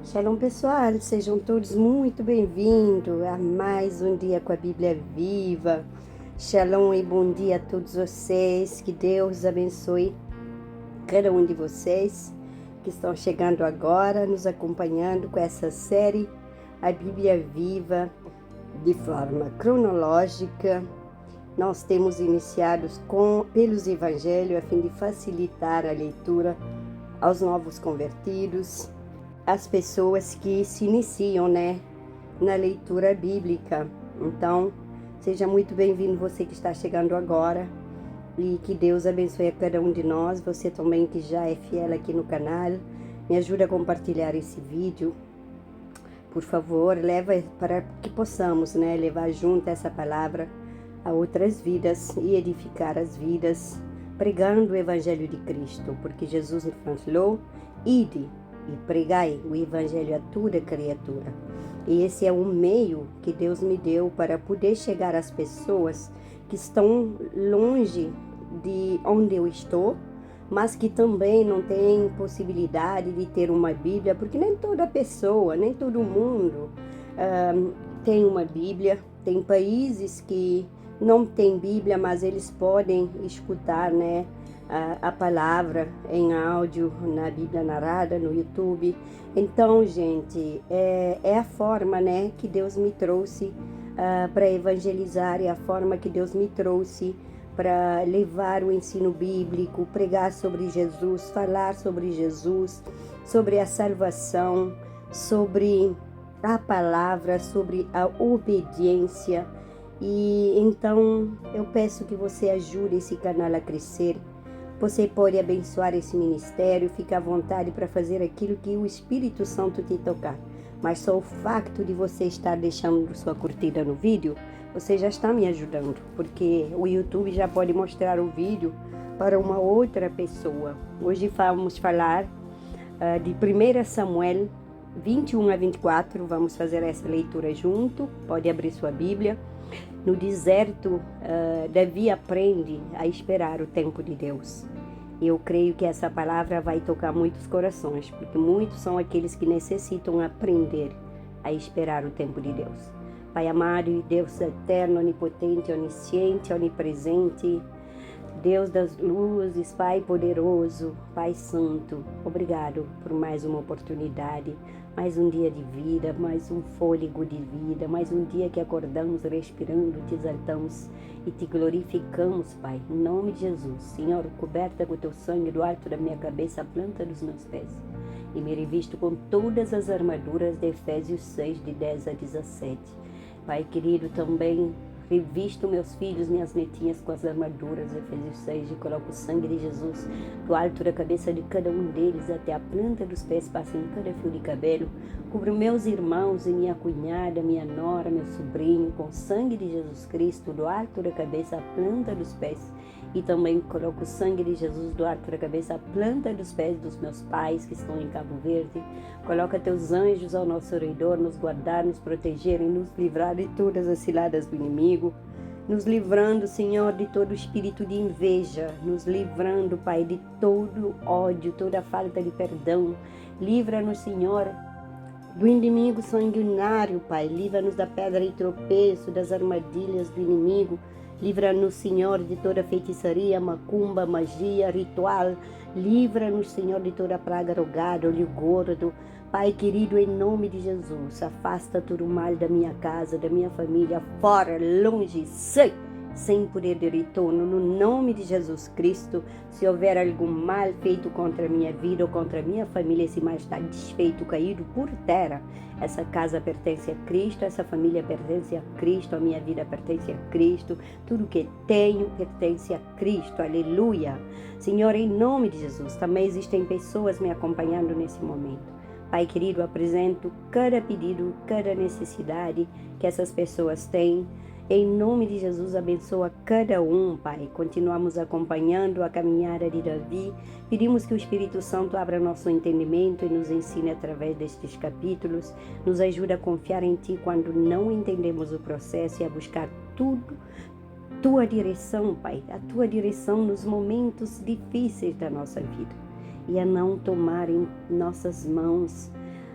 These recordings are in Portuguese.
Shalom pessoal, sejam todos muito bem-vindos a mais um dia com a Bíblia Viva. Shalom e bom dia a todos vocês, que Deus abençoe cada um de vocês que estão chegando agora, nos acompanhando com essa série, a Bíblia Viva, de forma cronológica. Nós temos iniciado pelos Evangelhos a fim de facilitar a leitura aos novos convertidos, as pessoas que se iniciam, na leitura bíblica. Então, seja muito bem-vindo você que está chegando agora e que Deus abençoe a cada um de nós. Você também que já é fiel aqui no canal, me ajuda a compartilhar esse vídeo. Por favor, leva para que possamos, levar junto essa palavra a outras vidas e edificar as vidas, pregando o Evangelho de Cristo, porque Jesus nos falou: ide e pregai o Evangelho a toda criatura. E esse é o meio que Deus me deu para poder chegar às pessoas que estão longe de onde eu estou, mas que também não têm possibilidade de ter uma Bíblia, porque nem toda pessoa, nem todo mundo tem uma Bíblia. Tem países que não tem Bíblia, mas eles podem escutar, a palavra em áudio na Bíblia narrada no YouTube. Então, gente, é a forma, que Deus me trouxe para evangelizar, é a forma que Deus me trouxe para levar o ensino bíblico, pregar sobre Jesus, falar sobre Jesus, sobre a salvação, sobre a palavra, sobre a obediência. E então eu peço que você ajude esse canal a crescer. Você pode abençoar esse ministério, fica à vontade para fazer aquilo que o Espírito Santo te tocar. Mas só o facto de você estar deixando sua curtida no vídeo, você já está me ajudando, porque o YouTube já pode mostrar o vídeo para uma outra pessoa. Hoje vamos falar de 1 Samuel 21 a 24, vamos fazer essa leitura junto, pode abrir sua Bíblia. No deserto, Davi aprende a esperar o tempo de Deus. E eu creio que essa palavra vai tocar muitos corações, porque muitos são aqueles que necessitam aprender a esperar o tempo de Deus. Pai amado e Deus eterno, onipotente, onisciente, onipresente, Deus das luzes, Pai poderoso, Pai santo, obrigado por mais uma oportunidade, mais um dia de vida, mais um fôlego de vida, mais um dia que acordamos respirando, te exaltamos e te glorificamos, Pai, em nome de Jesus. Senhor, coberta com o teu sangue do alto da minha cabeça à planta dos meus pés, e me revisto com todas as armaduras de Efésios 6, de 10 a 17. Pai querido, também revisto meus filhos, minhas netinhas com as armaduras, Efésios 6, e coloco o sangue de Jesus do alto da cabeça de cada um deles até a planta dos pés, passa em cada fio de cabelo. Cubro meus irmãos e minha cunhada, minha nora, meu sobrinho, com o sangue de Jesus Cristo do alto da cabeça à planta dos pés. E também coloco o sangue de Jesus do alto da cabeça à planta dos pés dos meus pais que estão em Cabo Verde. Coloca teus anjos ao nosso redor, nos guardar, nos proteger e nos livrar de todas as ciladas do inimigo. Nos livrando, Senhor, de todo espírito de inveja. Nos livrando, Pai, de todo ódio, toda falta de perdão. Livra-nos, Senhor, do inimigo sanguinário, Pai. Livra-nos da pedra de tropeço, das armadilhas do inimigo. Livra-nos, Senhor, de toda feitiçaria, macumba, magia, ritual. Livra-nos, Senhor, de toda praga rogada, olho gordo. Pai querido, em nome de Jesus, afasta todo o mal da minha casa, da minha família, fora, longe, sem poder de retorno, no nome de Jesus Cristo. Se houver algum mal feito contra a minha vida ou contra a minha família, esse mal está desfeito, caído por terra. Essa casa pertence a Cristo, essa família pertence a Cristo, a minha vida pertence a Cristo, tudo que tenho pertence a Cristo, aleluia. Senhor, em nome de Jesus, também existem pessoas me acompanhando nesse momento. Pai querido, apresento cada pedido, cada necessidade que essas pessoas têm. Em nome de Jesus, abençoa cada um, Pai. Continuamos acompanhando a caminhada de Davi. Pedimos que o Espírito Santo abra nosso entendimento e nos ensine através destes capítulos. Nos ajude a confiar em Ti quando não entendemos o processo e a buscar Tua direção, Pai. A Tua direção nos momentos difíceis da nossa vida. E a não tomar em nossas mãos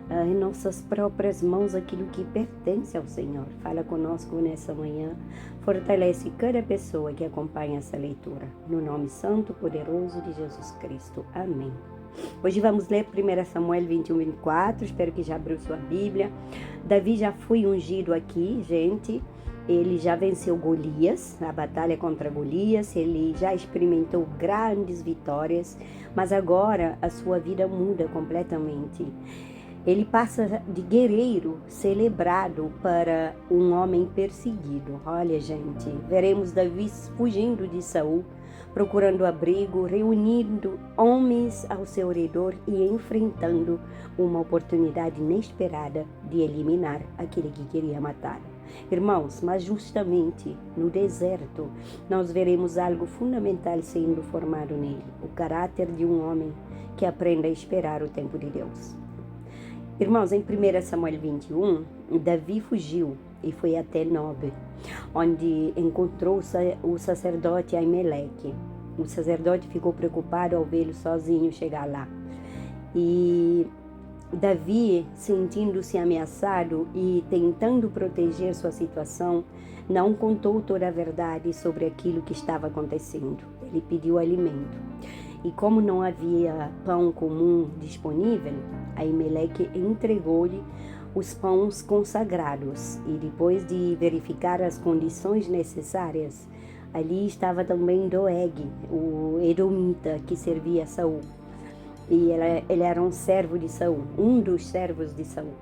em nossas próprias mãos aquilo que pertence ao Senhor. Fala conosco nessa manhã, fortalece cada pessoa que acompanha essa leitura. No nome santo, poderoso de Jesus Cristo. Amém. Hoje vamos ler 1 Samuel 21, 24, espero que já abriu sua Bíblia. Davi já foi ungido aqui, gente. Ele já venceu Golias, a batalha contra Golias, ele já experimentou grandes vitórias, mas agora a sua vida muda completamente. Ele passa de guerreiro celebrado para um homem perseguido. Olha, gente, veremos Davi fugindo de Saul, procurando abrigo, reunindo homens ao seu redor e enfrentando uma oportunidade inesperada de eliminar aquele que queria matar. Irmãos, mas justamente no deserto nós veremos algo fundamental sendo formado nele, o caráter de um homem que aprende a esperar o tempo de Deus. Irmãos, em 1 Samuel 21, Davi fugiu e foi até Nob, onde encontrou o sacerdote Aimeleque. O sacerdote ficou preocupado ao vê-lo sozinho chegar lá. E Davi, sentindo-se ameaçado e tentando proteger sua situação, não contou toda a verdade sobre aquilo que estava acontecendo. Ele pediu alimento. E como não havia pão comum disponível, Aimeleque entregou-lhe os pães consagrados. E depois de verificar as condições necessárias, ali estava também Doeg, o edomita que servia a Saul. E ele era um servo de Saul, um dos servos de Saul.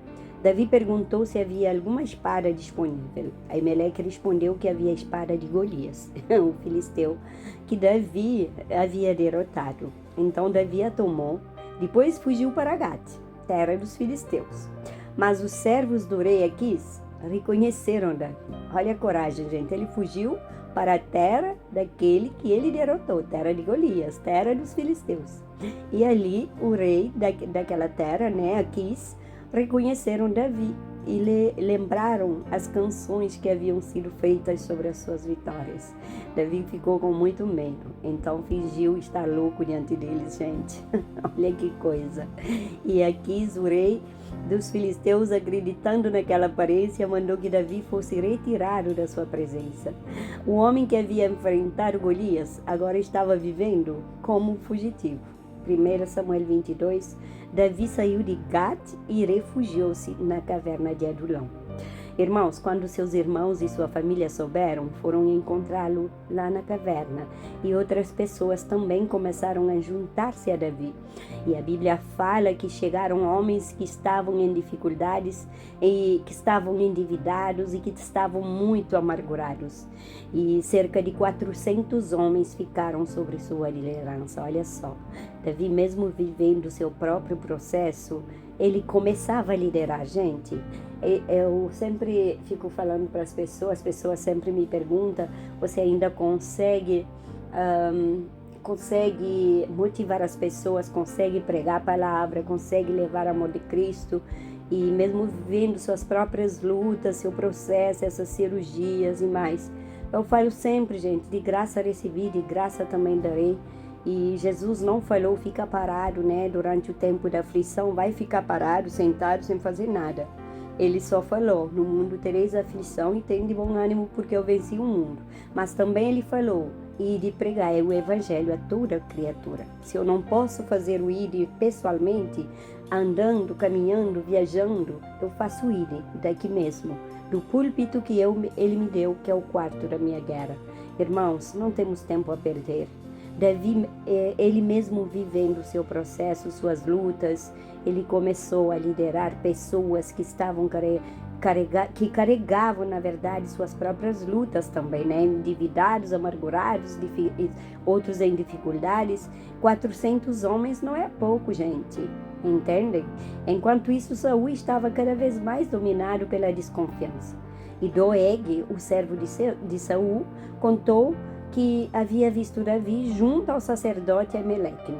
Davi perguntou se havia alguma espada disponível. Aimeleque respondeu que havia a espada de Golias, o filisteu, que Davi havia derrotado. Então Davi a tomou, depois fugiu para Gate, terra dos filisteus. Mas os servos do rei Aquis reconheceram Davi. Olha a coragem, gente. Ele fugiu para a terra daquele que ele derrotou, terra de Golias, terra dos filisteus. E ali o rei daquela terra, Aquis, reconheceram Davi e lembraram as canções que haviam sido feitas sobre as suas vitórias. Davi ficou com muito medo, então fingiu estar louco diante deles, gente. Olha que coisa. E Aquis, o rei dos filisteus, acreditando naquela aparência, mandou que Davi fosse retirado da sua presença. O homem que havia enfrentado Golias agora estava vivendo como fugitivo. 1 Samuel 22, Davi saiu de Gat e refugiou-se na caverna de Adulão. Irmãos, quando seus irmãos e sua família souberam, foram encontrá-lo lá na caverna. E outras pessoas também começaram a juntar-se a Davi. E a Bíblia fala que chegaram homens que estavam em dificuldades, e que estavam endividados e que estavam muito amargurados. E cerca de 400 homens ficaram sobre sua liderança. Olha só, Davi, mesmo vivendo seu próprio processo, ele começava a liderar, gente. Eu sempre fico falando para as pessoas sempre me perguntam, você ainda consegue motivar as pessoas, consegue pregar a palavra, consegue levar o amor de Cristo, e mesmo vivendo suas próprias lutas, seu processo, essas cirurgias e mais. Eu falo sempre, gente, de graça recebi, de graça também darei. E Jesus não falou, fica parado, durante o tempo da aflição, vai ficar parado, sentado, sem fazer nada. Ele só falou, no mundo tereis aflição e tem de bom ânimo porque eu venci o mundo. Mas também ele falou, ide pregar o evangelho a toda criatura. Se eu não posso fazer o ide pessoalmente, andando, caminhando, viajando, eu faço o ide daqui mesmo, do púlpito que ele me deu, que é o quarto da minha guerra. Irmãos, não temos tempo a perder. Davi, ele mesmo vivendo o seu processo, suas lutas, ele começou a liderar pessoas que estavam que carregavam, na verdade, suas próprias lutas também, endividados, amargurados, outros em dificuldades. 400 homens não é pouco, gente, entendem? Enquanto isso, Saul estava cada vez mais dominado pela desconfiança. E Doeg, o servo de Saul, contou que havia visto Davi junto ao sacerdote Aimeleque,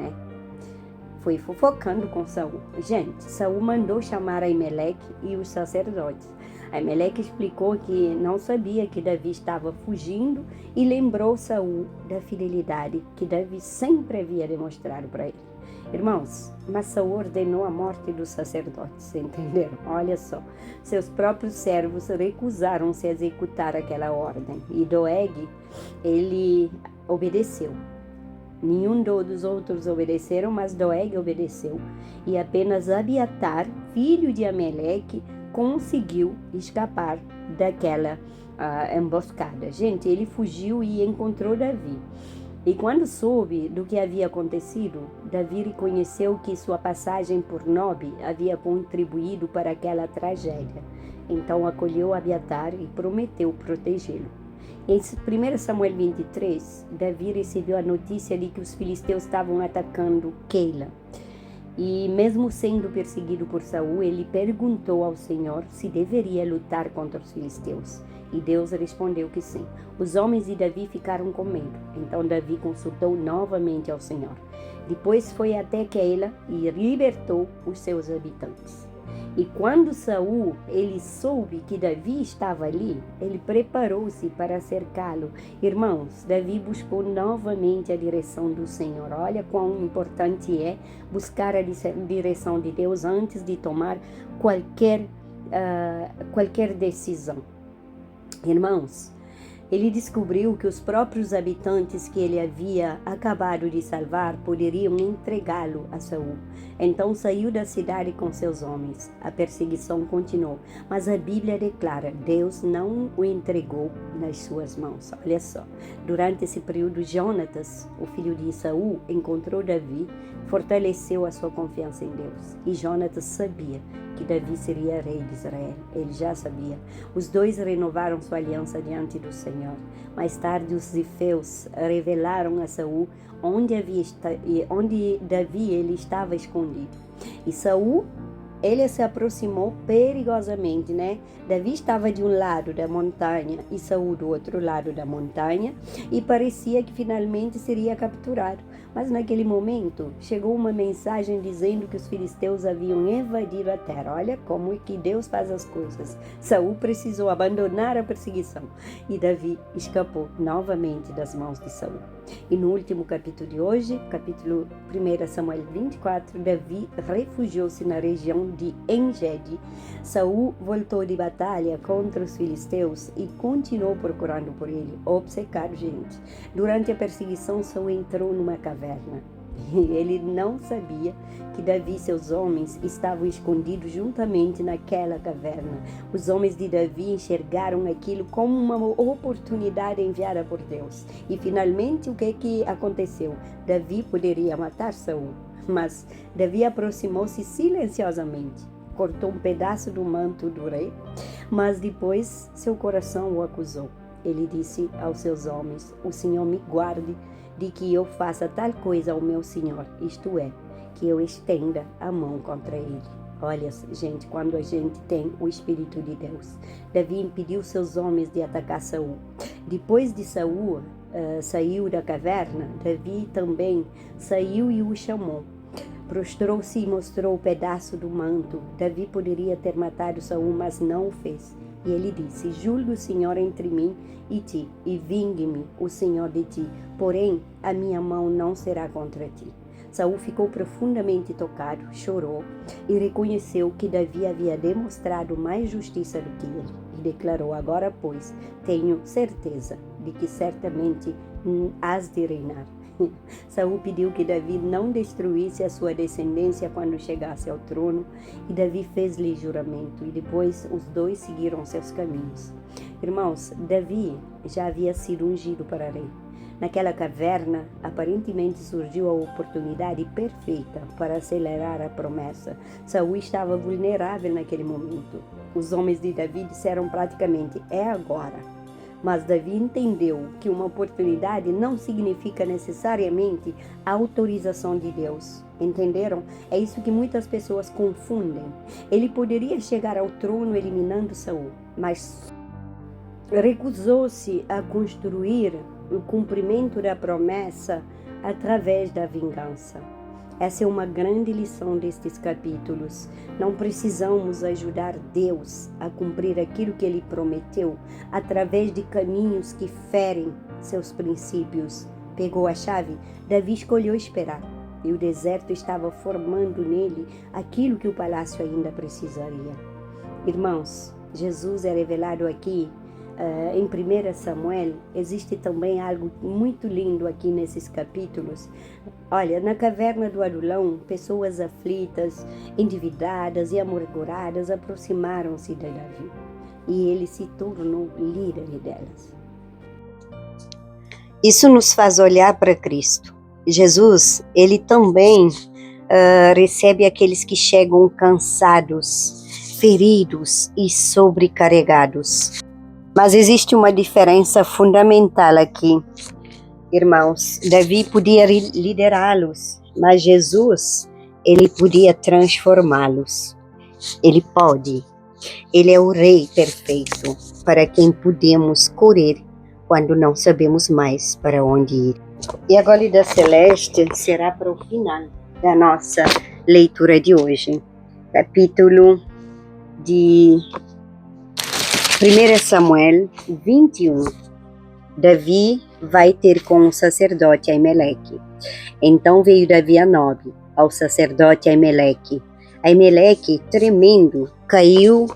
Foi fofocando com Saul. Gente, Saul mandou chamar Aimeleque e os sacerdotes. Aimeleque explicou que não sabia que Davi estava fugindo e lembrou Saul da fidelidade que Davi sempre havia demonstrado para ele. Irmãos, mas Saul ordenou a morte dos sacerdotes, entenderam? Olha só, seus próprios servos recusaram-se a executar aquela ordem. E Doeg, ele obedeceu. Nenhum dos outros obedeceram, mas Doeg obedeceu. E apenas Abiatar, filho de Ameleque, conseguiu escapar daquela emboscada. Gente, ele fugiu e encontrou Davi. E quando soube do que havia acontecido, Davi reconheceu que sua passagem por Nob havia contribuído para aquela tragédia. Então acolheu Abiatar e prometeu protegê-lo. Em 1 Samuel 23, Davi recebeu a notícia de que os filisteus estavam atacando Keila. E mesmo sendo perseguido por Saul, ele perguntou ao Senhor se deveria lutar contra os filisteus. E Deus respondeu que sim. Os homens de Davi ficaram com medo. Então Davi consultou novamente ao Senhor. Depois foi até Keila e libertou os seus habitantes. E quando Saul ele soube que Davi estava ali, ele preparou-se para cercá-lo. Irmãos, Davi buscou novamente a direção do Senhor. Olha quão importante é buscar a direção de Deus antes de tomar qualquer decisão. Irmãos, ele descobriu que os próprios habitantes que ele havia acabado de salvar poderiam entregá-lo a Saul. Então saiu da cidade com seus homens. A perseguição continuou, mas a Bíblia declara: Deus não o entregou nas suas mãos. Olha só, durante esse período, Jonatas, o filho de Saul, encontrou Davi, fortaleceu a sua confiança em Deus. E Jonatas sabia que Davi seria rei de Israel. Ele já sabia. Os dois renovaram sua aliança diante do Senhor. Mais tarde, os zifeus revelaram a Saul onde Davi ele estava escondido. E Saul, ele se aproximou perigosamente, né? Davi estava de um lado da montanha e Saul do outro lado da montanha, e parecia que finalmente seria capturado. Mas naquele momento chegou uma mensagem dizendo que os filisteus haviam invadido a terra. Olha como é que Deus faz as coisas. Saul precisou abandonar a perseguição e Davi escapou novamente das mãos de Saul. E no último capítulo de hoje, capítulo 1 Samuel 24, Davi refugiou-se na região de Engedi. Saul voltou de batalha contra os filisteus e continuou procurando por ele. Obcecado, gente. Durante a perseguição, Saul entrou numa caverna. E ele não sabia que Davi e seus homens estavam escondidos juntamente naquela caverna. Os homens de Davi enxergaram aquilo como uma oportunidade enviada por Deus. E finalmente o que aconteceu? Davi poderia matar Saul, mas Davi aproximou-se silenciosamente, cortou um pedaço do manto do rei, mas depois seu coração o acusou. Ele disse aos seus homens: o Senhor me guarde de que eu faça tal coisa ao meu Senhor, isto é, que eu estenda a mão contra ele. Olha, gente, quando a gente tem o Espírito de Deus. Davi impediu seus homens de atacar Saul. Depois de Saul saiu da caverna, Davi também saiu e o chamou. Prostrou-se e mostrou o pedaço do manto. Davi poderia ter matado Saul, mas não o fez. E ele disse: julgue o Senhor entre mim e ti, e vingue-me o Senhor de ti, porém a minha mão não será contra ti. Saul ficou profundamente tocado, chorou e reconheceu que Davi havia demonstrado mais justiça do que ele. E declarou: agora, pois, tenho certeza de que certamente hás de reinar. Saul pediu que Davi não destruísse a sua descendência quando chegasse ao trono, e Davi fez-lhe juramento, e depois os dois seguiram seus caminhos. Irmãos, Davi já havia sido ungido para rei. Naquela caverna, aparentemente surgiu a oportunidade perfeita para acelerar a promessa. Saul estava vulnerável naquele momento. Os homens de Davi disseram praticamente: é agora. Mas Davi entendeu que uma oportunidade não significa necessariamente a autorização de Deus. Entenderam? É isso que muitas pessoas confundem. Ele poderia chegar ao trono eliminando Saul, mas recusou-se a construir o cumprimento da promessa através da vingança. Essa é uma grande lição destes capítulos. Não precisamos ajudar Deus a cumprir aquilo que Ele prometeu através de caminhos que ferem seus princípios. Pegou a chave? Davi escolheu esperar. e o deserto estava formando nele aquilo que o palácio ainda precisaria. Irmãos, Jesus é revelado aqui em 1 Samuel. Existe também algo muito lindo aqui nesses capítulos. Olha, na caverna do Adulão, pessoas aflitas, endividadas e amarguradas aproximaram-se de Davi e ele se tornou líder delas. Isso nos faz olhar para Cristo. Jesus, ele também recebe aqueles que chegam cansados, feridos e sobrecarregados. Mas existe uma diferença fundamental aqui, irmãos. Davi podia liderá-los, mas Jesus, ele podia transformá-los. Ele pode. Ele é o Rei perfeito, para quem podemos correr quando não sabemos mais para onde ir. E a Gólida Celeste será para o final da nossa leitura de hoje. Capítulo de 1 Samuel 21. Davi vai ter com o sacerdote Aimeleque. Então veio Davi a Nob, ao sacerdote Aimeleque. Aimeleque, tremendo, caiu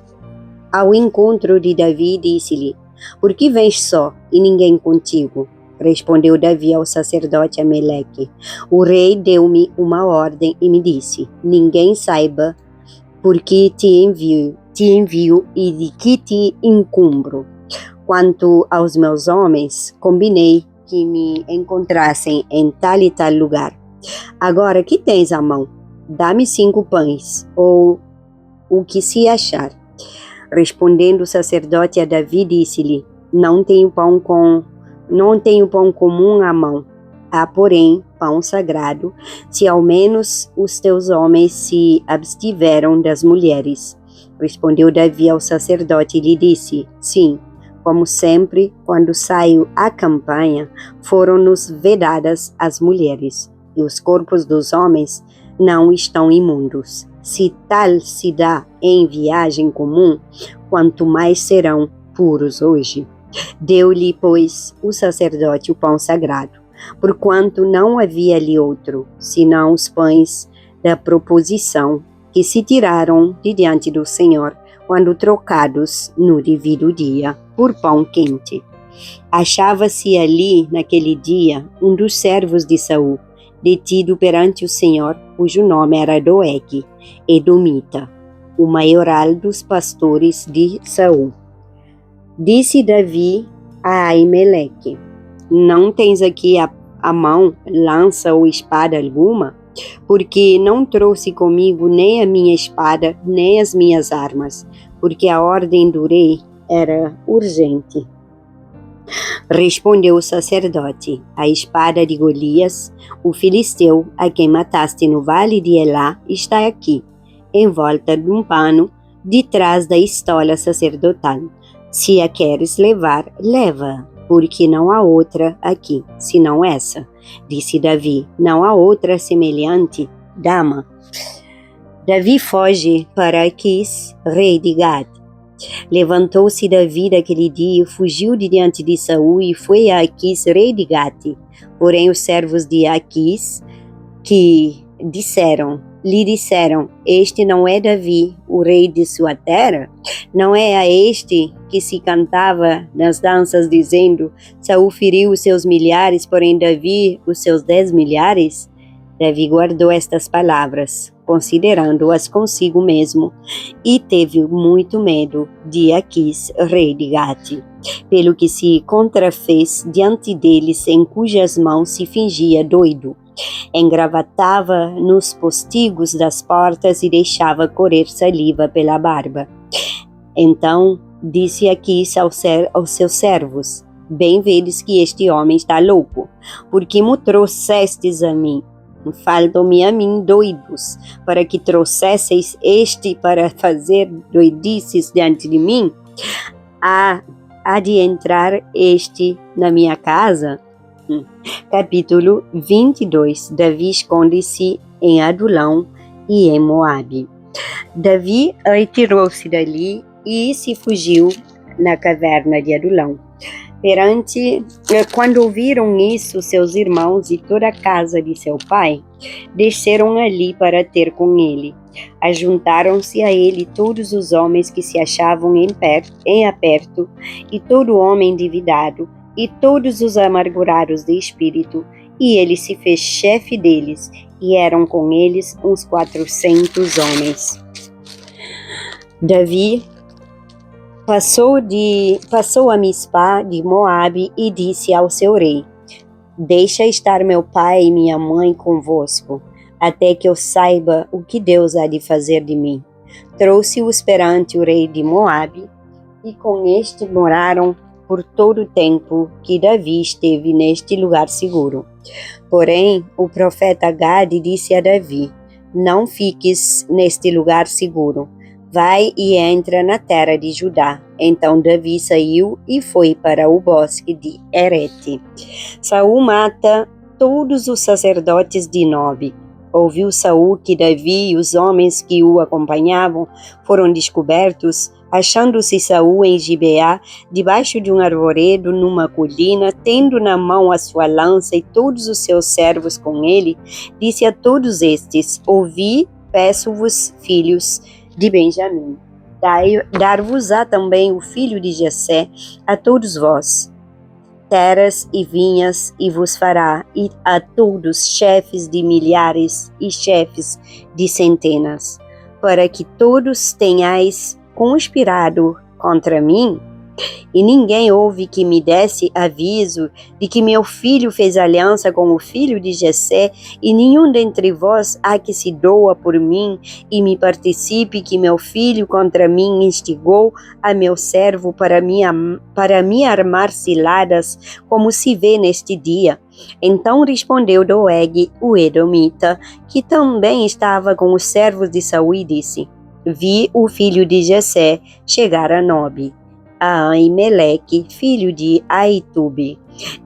ao encontro de Davi e disse-lhe: Por que vens só e ninguém contigo? Respondeu Davi ao sacerdote Aimeleque: O rei deu-me uma ordem e me disse: Ninguém saiba por que te envio e de que te encumbro. Quanto aos meus homens, combinei que me encontrassem em tal e tal lugar. Agora, que tens à mão? Dá-me 5 pães, ou o que se achar. Respondendo o sacerdote a Davi, disse-lhe: Não tenho pão comum à mão. Há, porém, pão sagrado, se ao menos os teus homens se abstiveram das mulheres. Respondeu Davi ao sacerdote e lhe disse: Sim, como sempre, quando saio à campanha, foram-nos vedadas as mulheres, e os corpos dos homens não estão imundos. Se tal se dá em viagem comum, quanto mais serão puros hoje. Deu-lhe, pois, o sacerdote o pão sagrado, porquanto não havia ali outro, senão os pães da proposição, que se tiraram de diante do Senhor, quando trocados no devido dia por pão quente. Achava-se ali, naquele dia, um dos servos de Saul, detido perante o Senhor, cujo nome era Doeg, edomita, o maioral dos pastores de Saul. Disse Davi a Aimeleque: Não tens aqui à mão lança ou espada alguma? Porque não trouxe comigo nem a minha espada, nem as minhas armas, porque a ordem do rei era urgente. Respondeu o sacerdote: A espada de Golias, o filisteu, a quem mataste no vale de Elá, está aqui, envolta de um pano, detrás da estola sacerdotal. Se a queres levar, leva, porque não há outra aqui, senão essa. Disse Davi: Não há outra semelhante, dama. Davi foge para Aquis, rei de Gad. Levantou-se Davi daquele dia, fugiu de diante de Saul e foi a Aquis, rei de Gate. Porém os servos de Aquis lhe disseram: Este não é Davi, o rei de sua terra? Não é a este que se cantava nas danças, dizendo: Saul feriu os seus milhares, porém Davi os seus 10 milhares? Davi guardou estas palavras, considerando-as consigo mesmo, e teve muito medo de Aquis, rei de Gate, pelo que se contrafez diante deles, em cujas mãos se fingia doido. Engravatava nos postigos das portas e deixava correr saliva pela barba. Então disse Aquis aos seus servos: Bem vedes que este homem está louco, porque me trouxestes a mim. Faltam-me a mim doidos, para que trouxesseis este para fazer doidices diante de mim? Há de entrar este na minha casa? Capítulo 22. Davi esconde-se em Adulão e em Moabe. Davi retirou-se dali e se fugiu na caverna de Adulão. Quando ouviram isso, seus irmãos e toda a casa de seu pai, desceram ali para ter com ele. Ajuntaram-se a ele todos os homens que se achavam em aperto, e todo homem endividado, e todos os amargurados de espírito, e ele se fez chefe deles, e eram com eles uns 400 homens. Davi passou a Mispá de Moabe e disse ao seu rei: Deixa estar meu pai e minha mãe convosco, até que eu saiba o que Deus há de fazer de mim. Trouxe-os perante o rei de Moabe, e com este moraram por todo o tempo que Davi esteve neste lugar seguro. Porém, o profeta Gade disse a Davi: Não fiques neste lugar seguro. Vai e entra na terra de Judá. Então Davi saiu e foi para o bosque de Herete. Saul mata todos os sacerdotes de Nobe. Ouviu Saul que Davi e os homens que o acompanhavam foram descobertos. Achando-se Saul em Gibeá, debaixo de um arvoredo numa colina, tendo na mão a sua lança e todos os seus servos com ele, disse a todos estes: Ouvi, peço-vos, filhos de Benjamim, dar-vos-á também o filho de Jessé, a todos vós, terras e vinhas, e vos fará, e a todos chefes de milhares e chefes de centenas, para que todos tenhais conspirado contra mim, e ninguém houve que me desse aviso de que meu filho fez aliança com o filho de Jessé, e nenhum dentre vós há que se doa por mim e me participe que meu filho contra mim instigou a meu servo para me armar ciladas, como se vê neste dia. Então respondeu Doeg, o edomita, que também estava com os servos de Saul, e disse: Vi o filho de Jessé chegar a Nobe, a Aimeleque, filho de Aitube.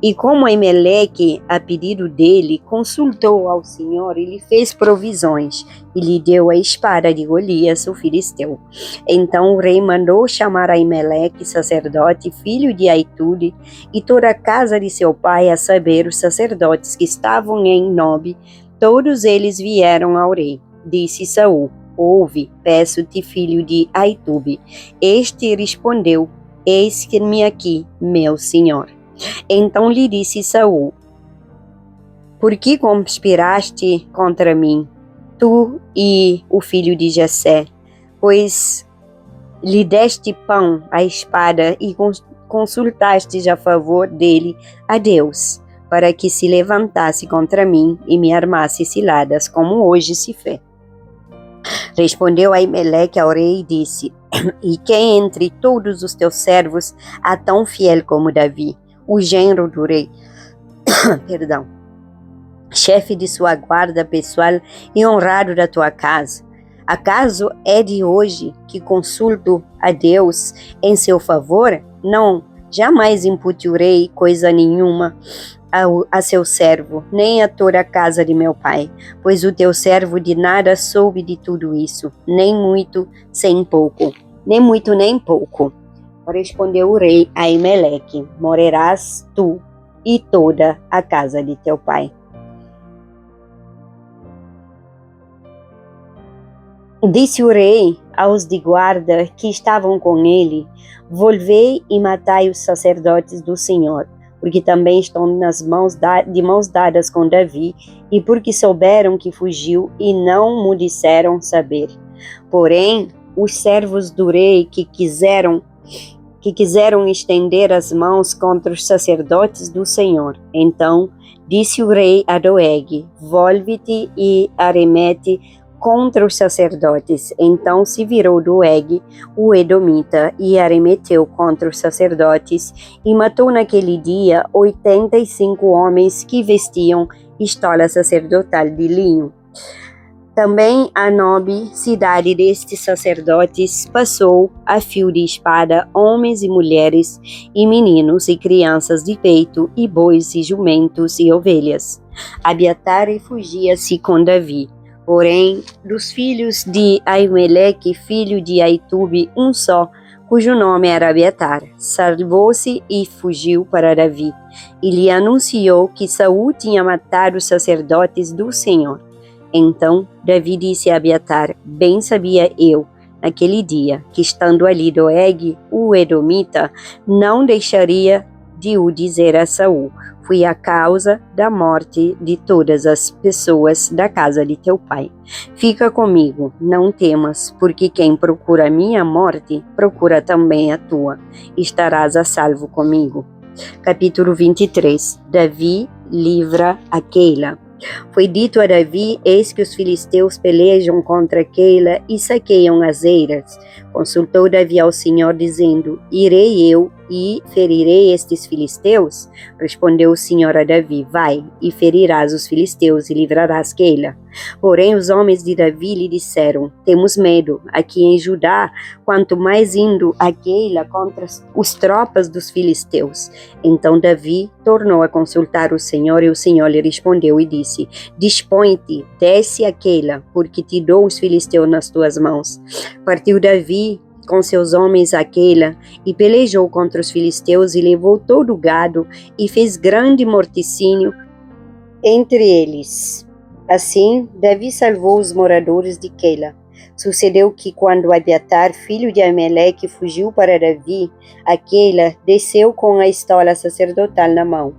E como Aimeleque, a pedido dele, consultou ao Senhor, ele fez provisões e lhe deu a espada de Golias, o filisteu. Então o rei mandou chamar Aimeleque, sacerdote, filho de Aitude, e toda a casa de seu pai, a saber, os sacerdotes que estavam em Nobe. Todos eles vieram ao rei. Disse Saul: Ouve, peço-te, filho de Aitube. Este respondeu: Eis-me aqui, meu senhor. Então lhe disse Saul: Por que conspiraste contra mim, tu e o filho de Jessé? Pois lhe deste pão à espada e consultastes a favor dele a Deus, para que se levantasse contra mim e me armasse ciladas, como hoje se fez. Respondeu Aimeleque ao rei e disse: E quem entre todos os teus servos há tão fiel como Davi, o genro do rei, chefe de sua guarda pessoal e honrado da tua casa? Acaso é de hoje que consulto a Deus em seu favor? Não, jamais impute o rei coisa nenhuma a seu servo, nem a toda a casa de meu pai, pois o teu servo de nada soube de tudo isso, nem muito, nem pouco. Respondeu o rei a Aimeleque: Morarás tu e toda a casa de teu pai. Disse o rei aos de guarda que estavam com ele: Volvei e matai os sacerdotes do Senhor, porque também estão de mãos dadas com Davi, e porque souberam que fugiu e não mo disseram saber. Porém, os servos do rei que quiseram estender as mãos contra os sacerdotes do Senhor. Então disse o rei a Doeg: Volve-te e arremete contra os sacerdotes. Então se virou Doeg, o edomita, e arremeteu contra os sacerdotes, e matou naquele dia 85 homens que vestiam estola sacerdotal de linho. Também a Nobe, cidade destes sacerdotes, passou a fio de espada homens e mulheres, e meninos e crianças de peito, e bois e jumentos e ovelhas. Abiatar refugia-se com Davi. Porém, dos filhos de Aimeleque, filho de Aitube, um só, cujo nome era Abiatar, salvou-se e fugiu para Davi, e lhe anunciou que Saul tinha matado os sacerdotes do Senhor. Então Davi disse a Abiatar: bem sabia eu, naquele dia, que estando ali Doeg, o Edomita, não deixaria de o dizer a Saul: fui a causa da morte de todas as pessoas da casa de teu pai. Fica comigo, não temas, porque quem procura a minha morte, procura também a tua. Estarás a salvo comigo. Capítulo 23. Davi livra a Keila. Foi dito a Davi: eis que os filisteus pelejam contra Keila e saqueiam as eiras. Consultou Davi ao Senhor, dizendo: irei eu e ferirei estes filisteus? Respondeu o Senhor a Davi: vai, e ferirás os filisteus e livrarás Keila. Porém os homens de Davi lhe disseram: temos medo aqui em Judá, quanto mais indo a Keila contra as tropas dos filisteus. Então Davi tornou a consultar o Senhor, e o Senhor lhe respondeu e disse: dispõe-te, desce a Keila, porque te dou os filisteus nas tuas mãos. Partiu Davi com seus homens a Keila, e pelejou contra os filisteus, e levou todo o gado, e fez grande morticínio entre eles. Assim, Davi salvou os moradores de Keila. Sucedeu que, quando Abiatar, filho de Ameleque, fugiu para Davi, a Keila desceu com a estola sacerdotal na mão.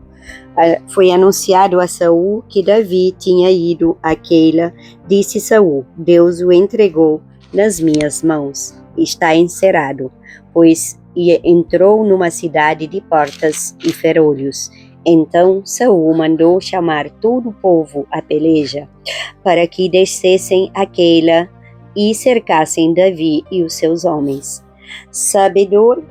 Foi anunciado a Saul que Davi tinha ido a Keila. Disse Saul: Deus o entregou nas minhas mãos. Está encerrado, pois entrou numa cidade de portas e ferolhos. Então Saul mandou chamar todo o povo à peleja, para que descessem a Keila e cercassem Davi e os seus homens. Sabedor,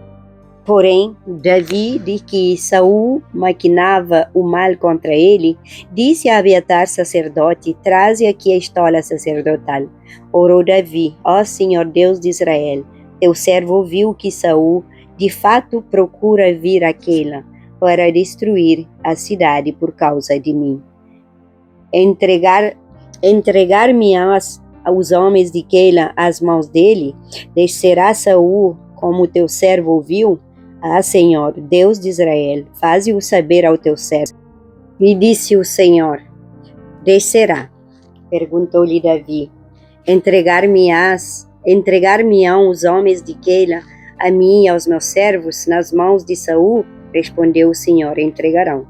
porém, Davi de que Saul maquinava o mal contra ele, disse a Abiatar sacerdote: traze aqui a estola sacerdotal. Orou Davi: ó Senhor Deus de Israel, teu servo ouviu que Saul de fato procura vir a Keila para destruir a cidade por causa de mim. Entregar-me-ás aos homens de Keila às mãos dele? Descerá Saul como teu servo ouviu? Ah, Senhor, Deus de Israel, faze-o saber ao teu servo. E disse o Senhor: descerá. Perguntou-lhe Davi: entregar-me-ão os homens de Keila a mim e aos meus servos nas mãos de Saul? Respondeu o Senhor: entregarão.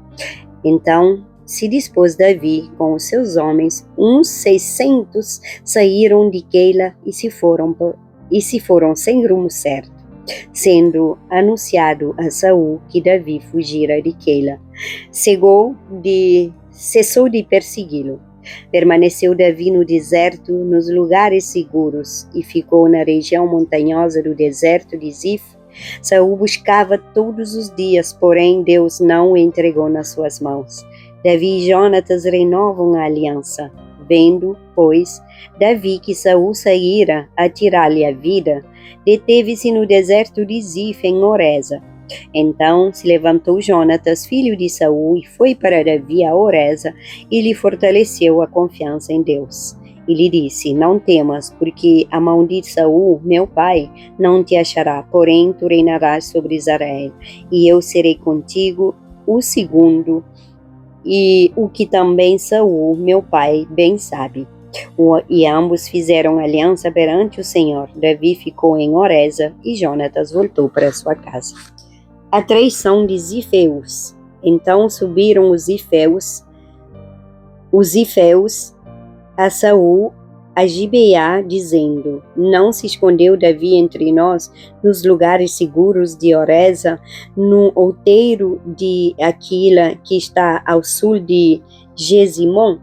Então se dispôs Davi com os seus homens, uns 600 saíram de Keila e se foram sem rumo certo, sendo anunciado a Saul que Davi fugira de Keila. Cessou de persegui-lo. Permaneceu Davi no deserto, nos lugares seguros, e ficou na região montanhosa do deserto de Zif. Saul buscava todos os dias, porém Deus não o entregou nas suas mãos. Davi e Jonatas renovam a aliança. Vendo, pois, Davi que Saul saíra a tirar-lhe a vida, deteve-se no deserto de Zif, em Oreza. Então se levantou Jonatas, filho de Saul, e foi para Davi a Oreza, e lhe fortaleceu a confiança em Deus. E lhe disse: não temas, porque a mão de Saul, meu pai, não te achará, porém tu reinarás sobre Israel, e eu serei contigo o segundo, e o que também Saul, meu pai, bem sabe. E ambos fizeram aliança perante o Senhor. Davi ficou em Oreza, e Jonatas voltou para sua casa. A traição de Zifeus. Então subiram os Zifeus a Saul a Gibeá, dizendo: não se escondeu Davi entre nós nos lugares seguros de Oreza, no outeiro de Aquila, que está ao sul de Gesimon?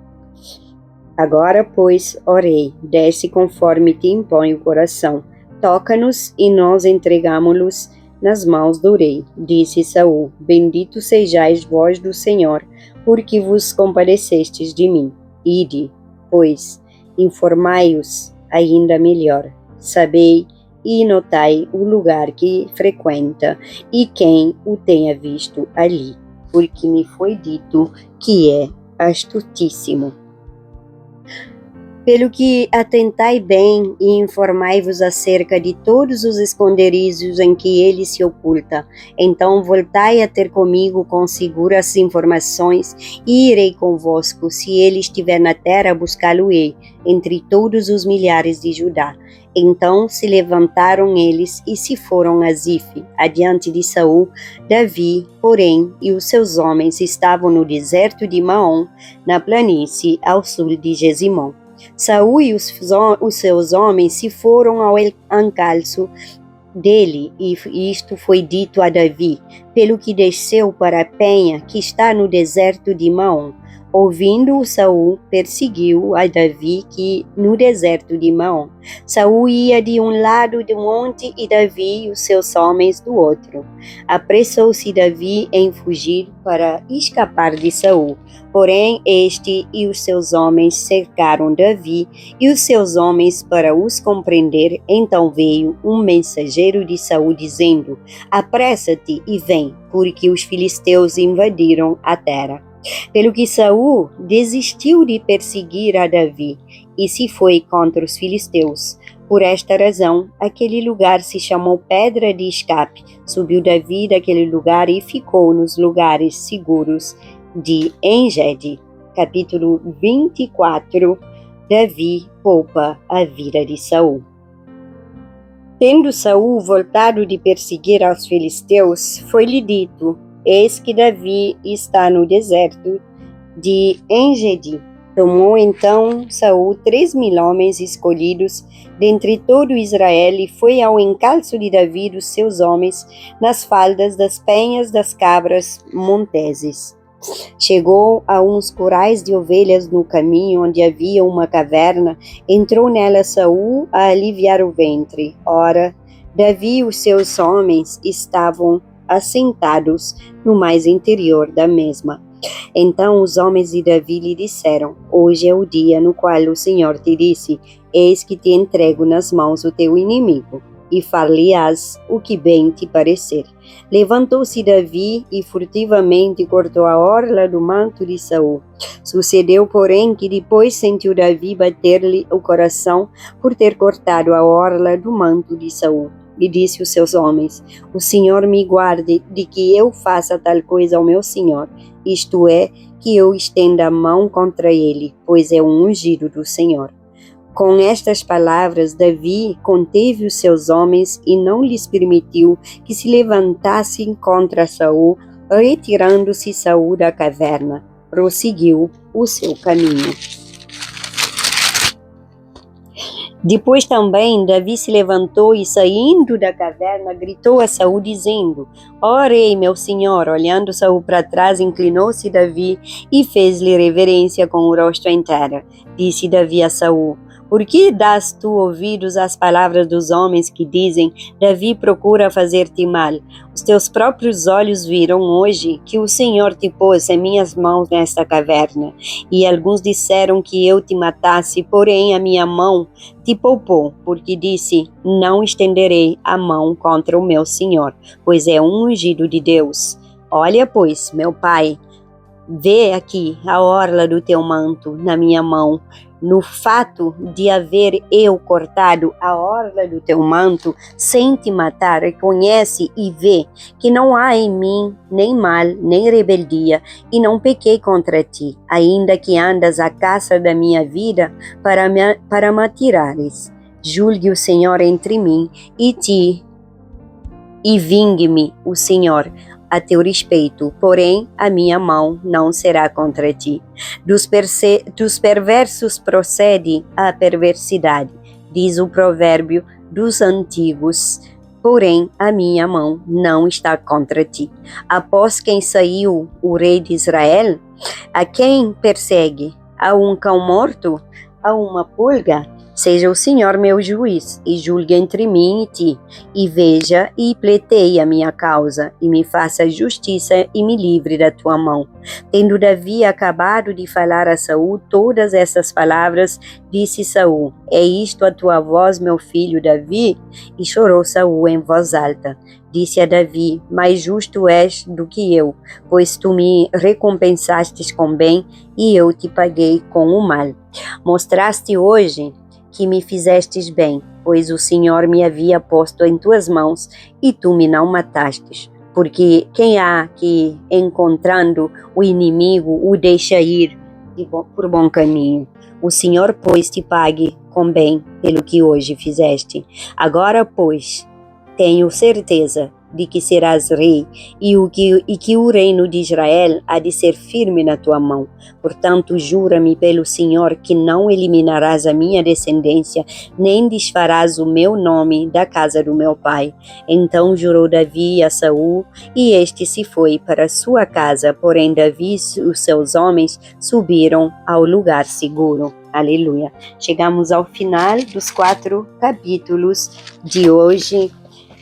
Agora, pois, orei, desce conforme te impõe o coração, toca-nos e nós entregamo-los nas mãos do rei. Disse Saul: bendito sejais vós do Senhor, porque vos compadecestes de mim. Ide, pois, informai-os ainda melhor. Sabei e notai o lugar que frequenta e quem o tenha visto ali, porque me foi dito que é astutíssimo. Pelo que atentai bem e informai-vos acerca de todos os esconderijos em que ele se oculta. Então voltai a ter comigo com seguras informações e irei convosco. Se ele estiver na terra, buscá-lo-ei entre todos os milhares de Judá. Então se levantaram eles e se foram a Zife, adiante de Saul. Davi, porém, e os seus homens estavam no deserto de Maom, na planície ao sul de Gesimom. Saul e os seus homens se foram ao encalço dele, e isto foi dito a Davi, pelo que desceu para a penha que está no deserto de Maom. Ouvindo Saul, perseguiu a Davi que no deserto de Maom. Saul ia de um lado do monte e Davi e os seus homens do outro. Apressou-se Davi em fugir para escapar de Saul. Porém, este e os seus homens cercaram Davi e os seus homens para os compreender. Então veio um mensageiro de Saul dizendo: apressa-te e vem, porque os filisteus invadiram a terra. Pelo que Saul desistiu de perseguir a Davi e se foi contra os filisteus. Por esta razão, aquele lugar se chamou Pedra de Escape. Subiu Davi daquele lugar e ficou nos lugares seguros de Engedi. Capítulo 24. Davi poupa a vida de Saul. Tendo Saul voltado de perseguir aos filisteus, foi-lhe dito: eis que Davi está no deserto de Engedi. Tomou então Saul 3.000 homens escolhidos dentre todo Israel e foi ao encalço de Davi e dos seus homens nas faldas das penhas das cabras monteses. Chegou a uns currais de ovelhas no caminho onde havia uma caverna. Entrou nela Saul a aliviar o ventre. Ora, Davi e os seus homens estavam assentados no mais interior da mesma. Então os homens de Davi lhe disseram: hoje é o dia no qual o Senhor te disse: eis que te entrego nas mãos o teu inimigo, e far-lhe-ás o que bem te parecer. Levantou-se Davi e furtivamente cortou a orla do manto de Saul. Sucedeu, porém, que depois sentiu Davi bater-lhe o coração por ter cortado a orla do manto de Saul. E disse aos seus homens: o Senhor me guarde de que eu faça tal coisa ao meu senhor, isto é, que eu estenda a mão contra ele, pois é um ungido do Senhor. Com estas palavras, Davi conteve os seus homens e não lhes permitiu que se levantassem contra Saul. Retirando-se Saul da caverna, prosseguiu o seu caminho. Depois também Davi se levantou e, saindo da caverna, gritou a Saul, dizendo: ó rei, meu senhor. Olhando Saul para trás, inclinou-se Davi e fez-lhe reverência com o rosto em terra. Disse Davi a Saul: por que dás tu ouvidos às palavras dos homens que dizem: Davi procura fazer-te mal? Os teus próprios olhos viram hoje que o Senhor te pôs em minhas mãos nesta caverna. E alguns disseram que eu te matasse, porém a minha mão te poupou, porque disse: não estenderei a mão contra o meu Senhor, pois é um ungido de Deus. Olha, pois, meu pai, vê aqui a orla do teu manto na minha mão. No fato de haver eu cortado a orla do teu manto sem te matar, reconhece e vê que não há em mim nem mal, nem rebeldia, e não pequei contra ti, ainda que andas à caça da minha vida para me atirares. Julgue o Senhor entre mim e ti, e vingue-me o Senhor a teu respeito, porém a minha mão não será contra ti. Dos perversos procede a perversidade, diz o provérbio dos antigos, porém a minha mão não está contra ti. Após quem saiu o rei de Israel? A quem persegue? A um cão morto? A uma pulga? Seja o Senhor meu juiz, e julgue entre mim e ti, e veja e pleiteie a minha causa, e me faça justiça e me livre da tua mão. Tendo Davi acabado de falar a Saul todas essas palavras, disse Saul: É isto a tua voz, meu filho Davi? E chorou Saul em voz alta. Disse a Davi: Mais justo és do que eu, pois tu me recompensastes com bem, e eu te paguei com o mal. Mostraste hoje que me fizestes bem, pois o Senhor me havia posto em tuas mãos, e tu me não matastes. Porque quem há que, encontrando o inimigo, o deixa ir por bom caminho? O Senhor, pois, te pague com bem pelo que hoje fizeste. Agora, pois, tenho certeza de que serás rei e que o reino de Israel há de ser firme na tua mão. Portanto, jura-me pelo Senhor que não eliminarás a minha descendência, nem desfarás o meu nome da casa do meu pai. Então jurou Davi a Saul, e este se foi para sua casa, porém Davi e os seus homens subiram ao lugar seguro. Aleluia. Chegamos ao final dos 4 capítulos de hoje.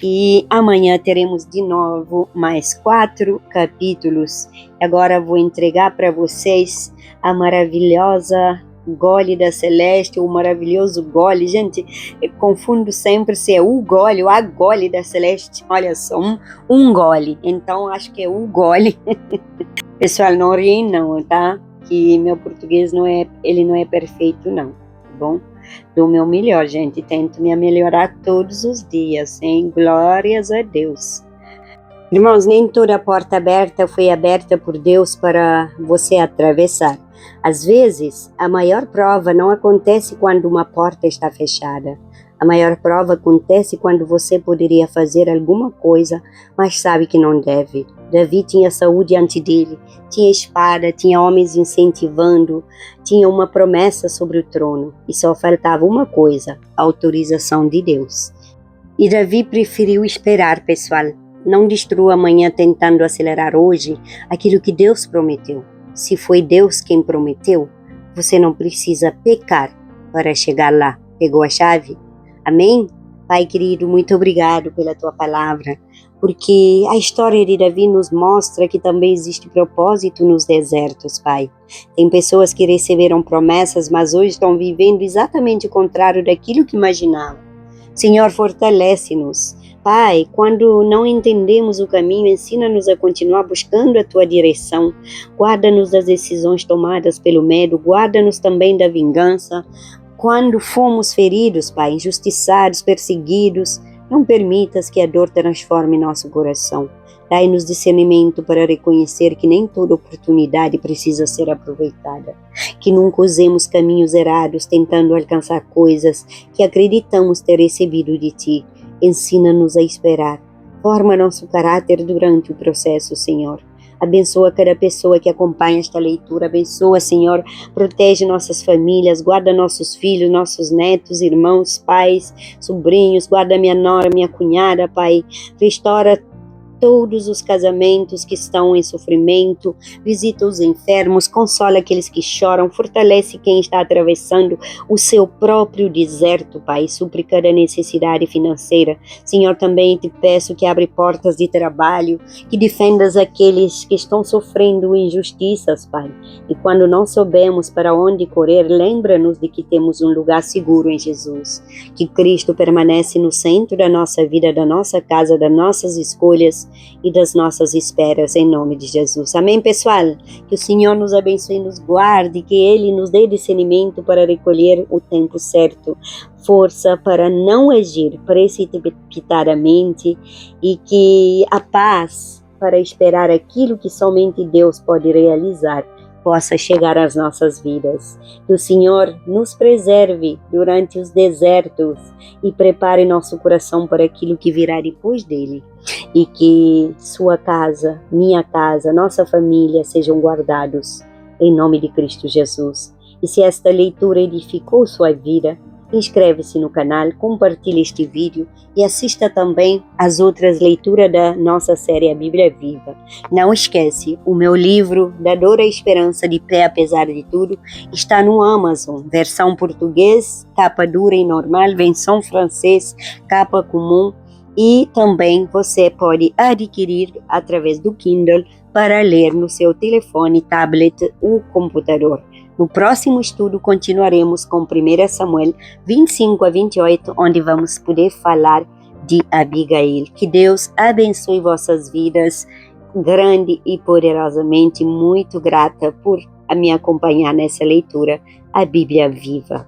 E amanhã teremos de novo mais 4 capítulos. Agora vou entregar para vocês a maravilhosa gole da Celeste, o maravilhoso gole. Gente, eu confundo sempre se é o gole ou a gole da Celeste. Olha só, um gole. Então acho que é o gole. Pessoal, não riem não, tá? Que meu português não é perfeito não, tá bom? Do meu melhor, gente, tento me melhorar todos os dias, hein? Glórias a Deus. Irmãos, nem toda porta aberta foi aberta por Deus para você atravessar. Às vezes, a maior prova não acontece quando uma porta está fechada. A maior prova acontece quando você poderia fazer alguma coisa, mas sabe que não deve. Davi tinha Saúl diante dele, tinha espada, tinha homens incentivando, tinha uma promessa sobre o trono, e só faltava uma coisa: a autorização de Deus. E Davi preferiu esperar, pessoal. Não destrua amanhã tentando acelerar hoje aquilo que Deus prometeu. Se foi Deus quem prometeu, você não precisa pecar para chegar lá. Pegou a chave? Amém? Pai querido, muito obrigado pela tua palavra, porque a história de Davi nos mostra que também existe propósito nos desertos, Pai. Tem pessoas que receberam promessas, mas hoje estão vivendo exatamente o contrário daquilo que imaginavam. Senhor, fortalece-nos. Pai, quando não entendemos o caminho, ensina-nos a continuar buscando a tua direção. Guarda-nos das decisões tomadas pelo medo, guarda-nos também da vingança. Quando fomos feridos, Pai, injustiçados, perseguidos, não permitas que a dor transforme nosso coração. Dai-nos discernimento para reconhecer que nem toda oportunidade precisa ser aproveitada. Que nunca usemos caminhos errados tentando alcançar coisas que acreditamos ter recebido de Ti. Ensina-nos a esperar. Forma nosso caráter durante o processo, Senhor. Abençoa cada pessoa que acompanha esta leitura. Abençoa, Senhor. Protege nossas famílias. Guarda nossos filhos, nossos netos, irmãos, pais, sobrinhos. Guarda minha nora, minha cunhada, Pai. Restaura todos os casamentos que estão em sofrimento, visita os enfermos, consola aqueles que choram, fortalece quem está atravessando o seu próprio deserto, Pai, supre cada necessidade financeira. Senhor, também te peço que abre portas de trabalho, que defendas aqueles que estão sofrendo injustiças, Pai. E quando não soubemos para onde correr, lembra-nos de que temos um lugar seguro em Jesus, que Cristo permanece no centro da nossa vida, da nossa casa, das nossas escolhas e das nossas esperas, em nome de Jesus. Amém, pessoal? Que o Senhor nos abençoe e nos guarde, que Ele nos dê discernimento para recolher o tempo certo, força para não agir precipitadamente e que a paz para esperar aquilo que somente Deus pode realizar possa chegar às nossas vidas. Que o Senhor nos preserve durante os desertos e prepare nosso coração para aquilo que virá depois dele. E que sua casa, minha casa, nossa família sejam guardados em nome de Cristo Jesus. E se esta leitura edificou sua vida, inscreve-se no canal, compartilhe este vídeo e assista também às outras leituras da nossa série A Bíblia Viva. Não esquece, o meu livro Da Dor à Esperança, de Pé Apesar de Tudo, está no Amazon, versão português, capa dura e normal, versão francês, capa comum, e também você pode adquirir através do Kindle para ler no seu telefone, tablet ou computador. No próximo estudo continuaremos com 1 Samuel 25 a 28, onde vamos poder falar de Abigail. Que Deus abençoe vossas vidas grande e poderosamente. Muito grata por me acompanhar nessa leitura, a Bíblia Viva.